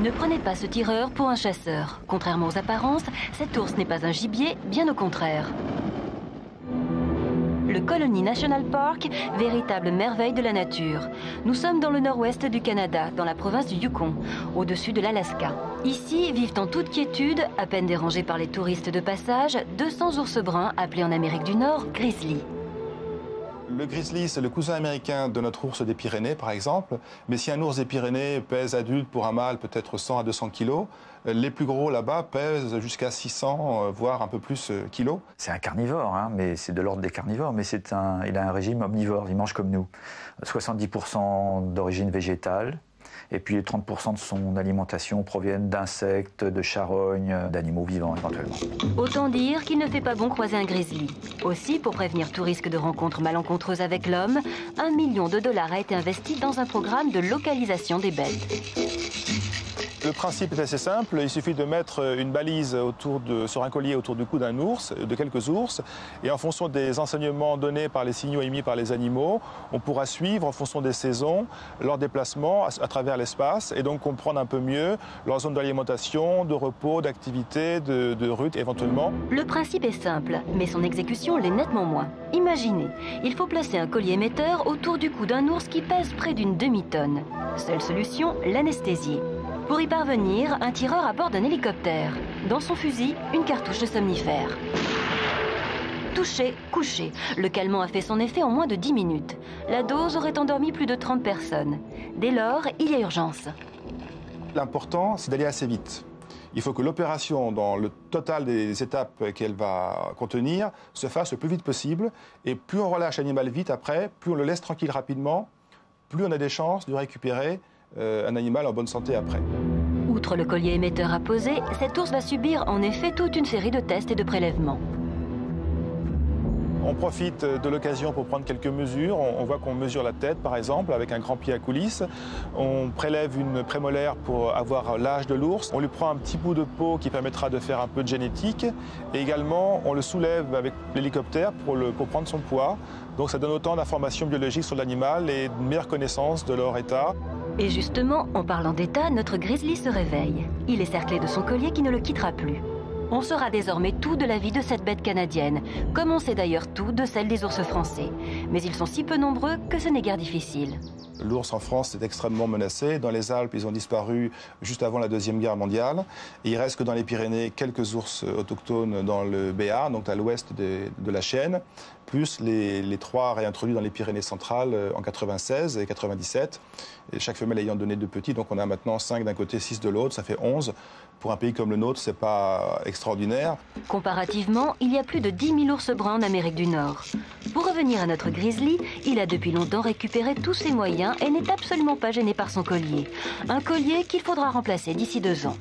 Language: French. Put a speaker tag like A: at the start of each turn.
A: Ne prenez pas ce tireur pour un chasseur. Contrairement aux apparences, cet ours n'est pas un gibier, bien au contraire. Le Colony National Park, véritable merveille de la nature. Nous sommes dans le nord-ouest du Canada, dans la province du Yukon, au-dessus de l'Alaska. Ici vivent en toute quiétude, à peine dérangés par les touristes de passage, 200 ours bruns appelés en Amérique du Nord grizzly.
B: Le grizzly, c'est le cousin américain de notre ours des Pyrénées, par exemple. Mais si un ours des Pyrénées pèse adulte pour un mâle peut-être 100 à 200 kilos, les plus gros là-bas pèsent jusqu'à 600, voire un peu plus kilos.
C: C'est un carnivore, hein, mais c'est de l'ordre des carnivores, mais il a un régime omnivore, il mange comme nous. 70% d'origine végétale, et puis 30% de son alimentation proviennent d'insectes, de charognes, d'animaux vivants éventuellement.
A: Autant dire qu'il ne fait pas bon croiser un grizzly. Aussi, pour prévenir tout risque de rencontre malencontreuse avec l'homme, $1 million a été investi dans un programme de localisation des bêtes.
B: Le principe est assez simple, il suffit de mettre une balise sur un collier autour du cou d'un ours, de quelques ours, et en fonction des enseignements donnés par les signaux émis par les animaux, on pourra suivre en fonction des saisons leur déplacement à travers l'espace et donc comprendre un peu mieux leur zone d'alimentation, de repos, d'activité, de rut éventuellement.
A: Le principe est simple, mais son exécution l'est nettement moins. Imaginez, il faut placer un collier émetteur autour du cou d'un ours qui pèse près d'une demi-tonne. Seule solution, l'anesthésier. Pour y parvenir, un tireur à bord d'un hélicoptère. Dans son fusil, une cartouche de somnifère. Touché, couché. Le calmant a fait son effet en moins de 10 minutes. La dose aurait endormi plus de 30 personnes. Dès lors, il y a urgence.
B: L'important, c'est d'aller assez vite. Il faut que l'opération, dans le total des étapes qu'elle va contenir, se fasse le plus vite possible. Et plus on relâche l'animal vite après, plus on le laisse tranquille rapidement, plus on a des chances de récupérer un animal en bonne santé après.
A: Outre le collier émetteur à poser, cet ours va subir en effet toute une série de tests et de prélèvements.
B: On profite de l'occasion pour prendre quelques mesures. On voit qu'on mesure la tête, par exemple, avec un grand pied à coulisses. On prélève une prémolaire pour avoir l'âge de l'ours. On lui prend un petit bout de peau qui permettra de faire un peu de génétique. Et également, on le soulève avec l'hélicoptère pour prendre son poids. Donc ça donne autant d'informations biologiques sur l'animal et une meilleure connaissance de leur état.
A: Et justement, en parlant d'état, notre grizzly se réveille. Il est cerclé de son collier qui ne le quittera plus. On saura désormais tout de la vie de cette bête canadienne, comme on sait d'ailleurs tout de celle des ours français. Mais ils sont si peu nombreux que ce n'est guère difficile.
B: L'ours en France est extrêmement menacé. Dans les Alpes, ils ont disparu juste avant la Deuxième Guerre mondiale. Et il reste que dans les Pyrénées quelques ours autochtones dans le Béarn, donc à l'ouest de la chaîne, plus les 3 réintroduits dans les Pyrénées centrales en 96 et 97. Et chaque femelle ayant donné 2 petits, donc on a maintenant 5 d'un côté, 6 de l'autre, ça fait 11. Pour un pays comme le nôtre, c'est pas extraordinaire.
A: Comparativement, il y a plus de 10 000 ours bruns en Amérique du Nord. Pour revenir à notre grizzly, il a depuis longtemps récupéré tous ses moyens et n'est absolument pas gêné par son collier. Un collier qu'il faudra remplacer d'ici 2 ans.